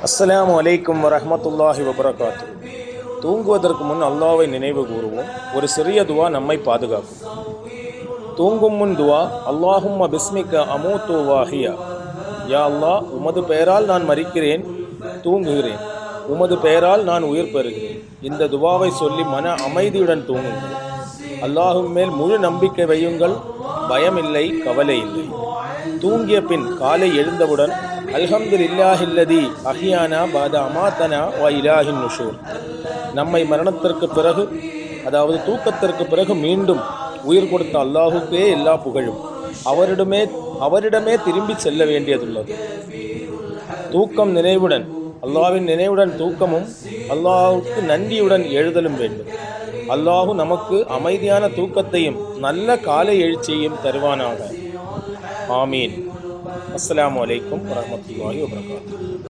அஸ்ஸலாமு அலைக்கும் வரஹ்மத்துல்லாஹி வபரகாத்து. தூங்குவதற்கு முன் அல்லாஹ்வை நினைவு கூறுவோம். ஒரு சிறிய துவா நம்மை பாதுகாக்கும். தூங்கும் முன் துவா, அல்லாஹும்ம பிஸ்மிக்க அமூத்து வாஹியா. யா அல்லாஹ், உமது பெயரால் நான் மரிக்கிறேன், தூங்குகிறேன். உமது பெயரால் நான் உயிர் பெறுகிறேன். இந்த துவாவை சொல்லி மன அமைதியுடன் தூங்குங்கள். அல்லாஹ்வின் மேல் முழு நம்பிக்கை வையுங்கள். பயமில்லை, கவலை இல்லை. தூங்கிய பின் காலை எழுந்தவுடன் அல்ஹம்துலில்லாஹில்லதி அஹ்யானா பாத அமாத்தனா வ இலாஹின் நுஷூர். நம்மை மரணத்திற்கு பிறகு, அதாவது தூக்கத்திற்கு பிறகு மீண்டும் உயிர் கொடுத்த அல்லாஹுக்கே எல்லா புகழும். அவரிடமே திரும்பி செல்ல வேண்டியதுள்ளது. தூக்கம் நினைவுடன், அல்லாஹ்வின் நினைவுடன் தூக்கமும், அல்லாஹுக்கு நன்றியுடன் எழுதலும் வேண்டும். அல்லாஹு நமக்கு அமைதியான தூக்கத்தையும் நல்ல காலை எழுச்சியையும் தருவானாக. ஆமீன். அஸ்ஸலாமு அலைக்கும் வரஹ்மத்துல்லாஹி வபரகாத்துஹு.